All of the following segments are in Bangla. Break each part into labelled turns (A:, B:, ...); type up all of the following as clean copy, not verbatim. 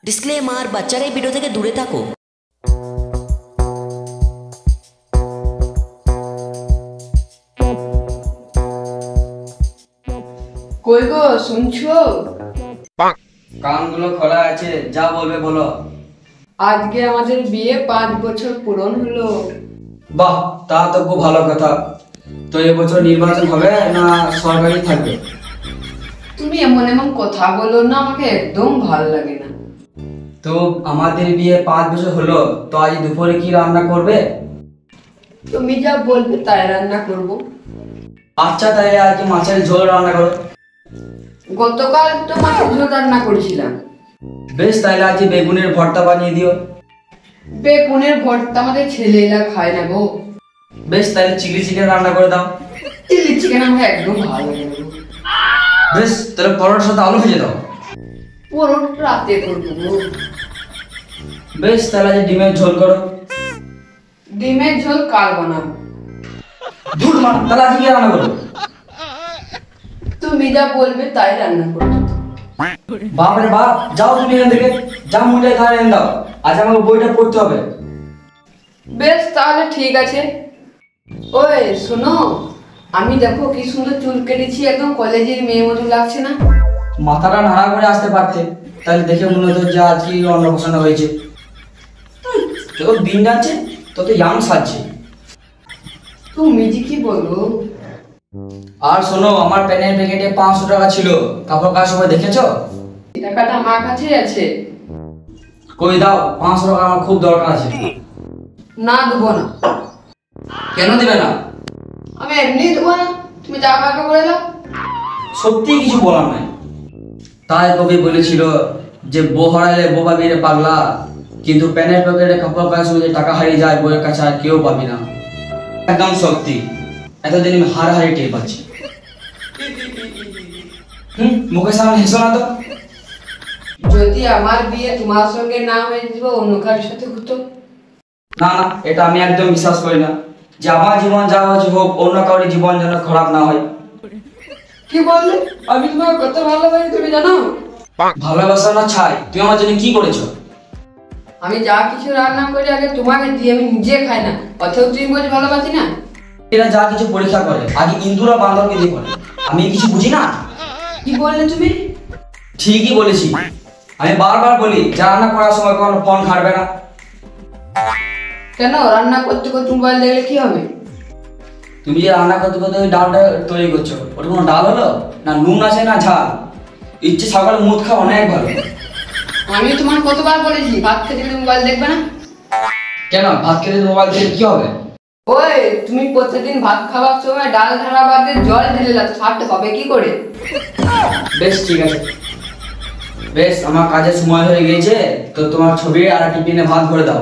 A: ডিসক্লেমার, বাচ্চারা এই ভিডিও থেকে দূরে থাকো।
B: কই গো শুনছো?
C: কানগুলো খোলা আছে, যা বলবে বলো।
B: আজকে আমাদের বিয়ে 5 বছর পূরণ হলো।
C: বাহ, তা তো খুব ভালো কথা। তো এবছর নির্বাচন হবে না সরকারি থাকবে?
B: তুমি এমন এমন কথা বলো না, আমাকে একদম ভালো লাগে না।
C: তো আমাদের বিয়ে 5 বছর হলো, তো আজ দুপুরে কি রান্না করবে?
B: তুমি যা বলবে তাই রান্না করব।
C: আচ্ছা, তাহলে আজকে মাছের ঝোল রান্না করো।
B: গতকাল তো মাছের ঝোল রান্না করেছিলাম।
C: বেশ, তাহলে আজকে বেগুনের ভর্তা বানিয়ে দিও।
B: বেগুনের ভর্তা আমাদের ছেলেরা খায় না গো।
C: বেশ, তাহলে চিলি চিকেন রান্না করে দাও।
B: চিলি চিকেন আমার একদম ভালো লাগে না।
C: বেশ, তাহলে পরোটার সাথে আলু ভেজে দাও।
B: পরোটা রাতে করবো গো।
C: বেশ, তাহলে আজকে ডিমের ঝোল করো।
B: ডিমের ঝোল কাল বানাবো।
C: ধুর মা, তাহলে আজকে কি রান্না করবো?
B: তুমি যা বলবে তাই রান্না করবো।
C: বাপরে বাপ, যাও তুমি এখান থেকে, যা মনে হয় তাই এনে দাও। আজ আমাকে বইটা পড়তে হবে।
B: বেশ, তাহলে ঠিক আছে। ওই শোনো, আমি দেখো কি সুন্দর চুল কেটেছি, একদম কলেজের মেয়ে মতো লাগছে না?
C: মাথাটা নাড়া করে আসতে পারতে, তাহলে দেখে মনে হতো যে আজকে অন্নপ্রাশন হয়েছে। যত দিন যাচ্ছে তত ইয়াং সাজছে।
B: তুমি যে কি বলো।
C: আর শোনো, আমার প্যানের প্যাকেটে 500 টাকা ছিল, কাপড় কাচার সময় দেখেছো?
B: টাকাটা আমার কাছেই আছে।
C: কই দাও, 500 টাকা আমার খুব দরকার আছে।
B: না দেবো না।
C: কেন দিবে না?
B: আমি এমনি দেবো না, তুমি যা আমাকে বলে দাও।
C: সত্যি কিছু বলার নাই। তাই কবি বলেছিল যে বউ হারালে বউ পাবি রে পাগলা, কিন্তু প্যানের প্যাকেটে কাপড় কাচার সময় যে টাকা হারিয়ে যায় বউয়ের কাছে আর কেউ পাবি না। একদম সত্যি, এতদিন আমি হারাহারি টের পাচ্ছি। মুখের সামনে হেসো না তো।
B: যদি আমার বিয়ে তোমার সঙ্গে না হয়ে যাবে, অন্য কারোর সাথে হতো।
C: না না, এটা আমি একদম বিশ্বাস করি না যে আমার জীবন যা হয়েছে হোক, অন্য কারোর জীবন যেন খারাপ না হয়।
B: কি বললে? আমি তোমাকে কত ভালোবাসি তুমি জানো?
C: ভালোবাসা না ছাই, তুমি আমার জন্য কি করেছো?
B: আমি যা কিছু রান্না করি আগে তোমাকে দিয়ে, আমি নিজে খাই না, অথচ তুমি বলছো ভালোবাসি না।
C: এরা যা কিছু পরীক্ষা করে আগে ইন্দুরা বান্দরকে দিয়ে করে, আমি কিছু বুঝি না?
B: কি বললে তুমি?
C: ঠিকই বলেছি। আমি বারবার বলি যে রান্না করার সময় কোনো ফোন ঘাটবে না।
B: কেন? রান্না করতে করতে মোবাইল দেখলে কি হবে?
C: তুমি যে রান্না করতে করতে ওই ডালটা তৈরি করছো, ওটা কোনো ডাল হলো? না নুন আছে না ঝাল। ইচ্ছে সকালে মুখ খাওয়া অনেক ভালো।
B: আমি তোমার কতবার বলেছি ভাত খেতে গেলে মোবাইল দেখবে না?
C: কেন, ভাত খেতে মোবাইল দেখে কি হবে?
B: ওই তুমি প্রতিদিন ভাত খাওয়ার সময় ডাল ঢালা বাদে জল ঢেলে যাচ্ছ, ছাড়তে হবে কি করে?
C: বেশ ঠিক আছে। বেশ, আমার কাজের সময় হয়ে গেছে, তো তোমার ছবি আর টিফিনে ভাত ভরে দাও।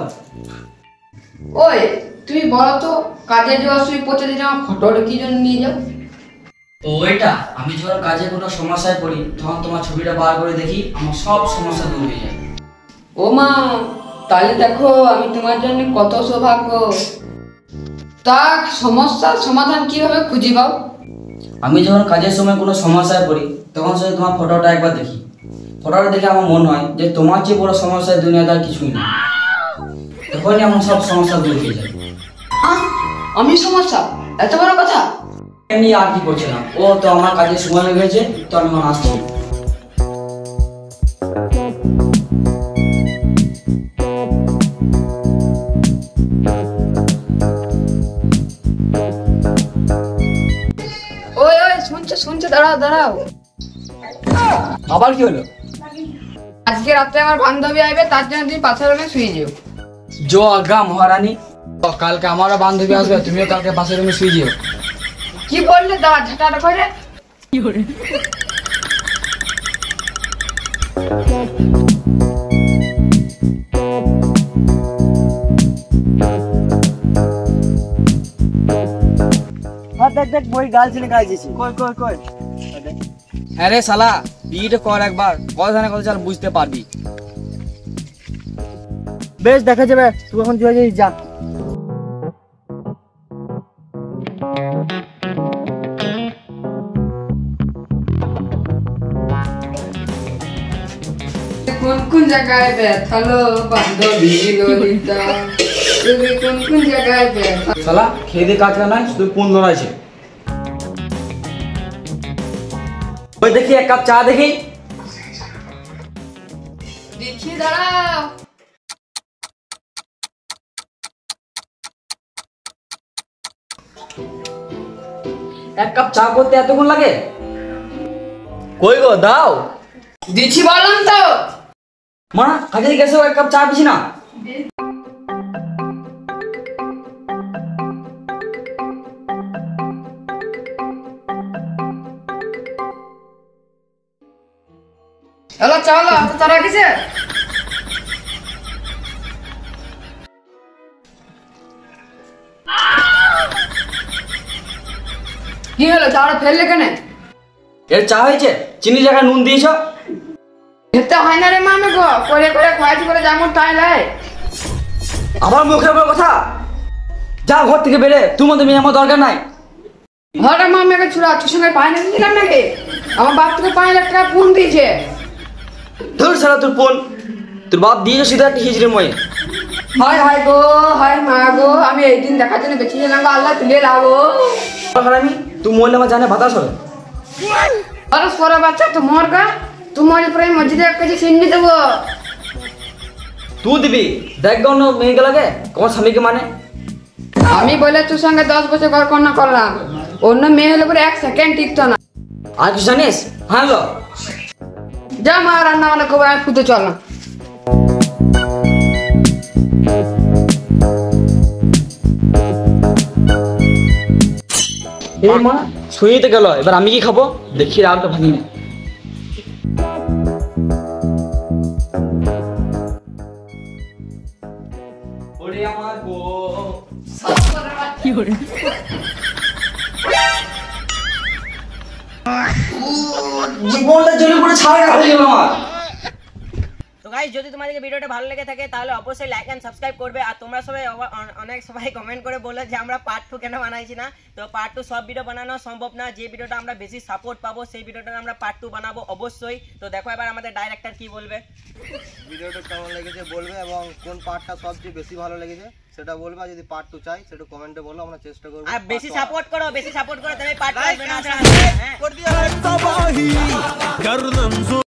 B: ওই তুমি বলো তো, কাজে যাওয়ার সময় প্রতিদিন আমার ফটোটা কি জন্য নিয়ে যাও?
C: ও এটা, আমি যখন কাজে কোনো সমস্যায় পড়ি তখন তোমার ছবিটা বার করে দেখি, আমার সব সমস্যা দূর হয়ে যায়।
B: ও মা, তাহলে দেখো আমি তোমার জন্য কত সৌভাগ্য। তা সমস্যার সমাধান কিভাবে খুঁজে পাও?
C: আমি যখন কাজের সময় কোনো সমস্যায় পড়ি তখন শুধু তোমার ফটোটা একবার দেখি। ফটোটা দেখে আমার মনে হয় যে তোমার যে বড় সমস্যা দুনিয়াতে আর কিছুই না। তখনই আমার সব সমস্যা দূর হয়ে যায়।
B: আমি সমস্যা? এত বড় কথা?
C: এমনি আর কি করছিলাম, ও তো আমার কাজের সময় হয়ে গেছে, তো আমি এখন আসছি।
B: ওই ওই শুনছো শুনছো, দাঁড়াও দাঁড়াও।
C: আবার কি হলো?
B: আজকে রাত্রে আমার বান্ধবী আসবে, তার জন্য তুমি পাশের রুমে শুয়ে যেও।
C: জো আজ্ঞা মহারানী। কালকে আমারও বান্ধবী আসবে, তুমিও কালকে পাশের রুমে শুয়ে যেও।
B: কি বললে? দাঁড়া ঝাঁটাটা করে।
C: দেখ দেখ, বই গার্লফ্রেন্ড কাজেছি। কই কই কই। হ্যাঁ রে শালা, বিয়েটা কর একবার, কথা না কথা চাল বুঝতে পারবি। বেশ, দেখা যাবে, তুই এখন চলে যাই, যা।
B: কোন কোন জায়গায় ব্যথালো বান্ধবী ললিতা, তুমি কোন কোন জায়গায় ব্যথা।
C: শালা খেয়ে দিয়ে কাজ নাই, শুধু কোন ধরাইছে। ওই দেখি এক কাপ চা দেখি।
B: দিচ্ছি, দাঁড়াও।
C: এক কাপ চা করতে এতক্ষণ লাগে? কই গো দাও।
B: দিচ্ছি বললাম তো।
C: মা কাজে গেছো, এক কাপ চা দিছি না।
B: হ্যালো, চলো তারা কিসে? কি হলো, চাটা ফেললে কেন?
C: এর চা হয়েছে, চিনি জায়গায় নুন দিয়েছ।
B: খেতে হয় না রে মামে গো, করে করে খোয়াইছি করে যেমন তাই লাই।
C: আবার মুখের উপর কথা। যা ঘর থেকে বেরে, তোমার তো মেয়ে আমার দরকার নাই।
B: হঠাৎ মামাকে ছুড়া তোর সঙ্গে পায় না দিলাম নাকি? আমার বাপ তোকে 5 লাখ টাকা ফোন দিয়েছে।
C: ধর সারা তোর ফোন, তোর বাপ দিয়েছে সিধা একটা হিজড়ে মই।
B: হায় হায় গো, হায় মা গো, আমি এই দিন দেখার জন্য বেঁচেছিলাম গো, আল্লাহ তুলে লাগো।
C: আমি তুই মরলে আমার জানে বাতাস হবে।
B: আরে সরা বাচ্চা তো মর গা, তোমার প্রায় মসজিদে 1 কেজি সিন্নি দেবো।
C: তুই দিবি, দেখ গো অন্য মেয়েকে লাগে তোমার স্বামীকে মানে।
B: আমি বলে তোর সঙ্গে 10 বছর ঘর কন্যা করলাম, অন্য মেয়ে হলে পরে 1 সেকেন্ড টিকতো না।
C: আর কিছু জানিস? হ্যাঁ লো
B: যা মা, রান্না বান্না করবো, আমি ফুটে চললাম।
C: এই মা শুনিতে গেল, এবার আমি কি খাবো দেখি, রাগটা ভাঙি না। ওরে আমার গো, জীবনটা জ্বলে পুরো ছাড়া হয়ে গেল আমার।
A: তো গাইস, যদি তোমাদেরকে ভিডিওটা ভালো লেগে থাকে তাহলে অবশ্যই লাইক এন্ড সাবস্ক্রাইব করবে। আর তোমরা সবাই অনেক সবাই কমেন্ট করে বলে যে আমরা পার্ট 2 কেন বানাইছি না। তো পার্ট 2 সব ভিডিও বানানো সম্ভব না, যে ভিডিওটা আমরা বেশি সাপোর্ট পাবো সেই ভিডিওটা আমরা পার্ট 2 বানাবো অবশ্যই। তো দেখো এবার আমাদের ডাইরেক্টর কি বলবে।
D: ভিডিওটা কেমন লেগেছে বলবে এবং কোন পার্টটা সবচেয়ে বেশি ভালো লেগেছে সেটা বলবে। আর যদি পার্ট 2 চাই সেটা কমেন্টে বলো, আমরা চেষ্টা করব।
A: আর বেশি সাপোর্ট করো, বেশি সাপোর্ট করো, তবে পার্ট 2 আসবে না।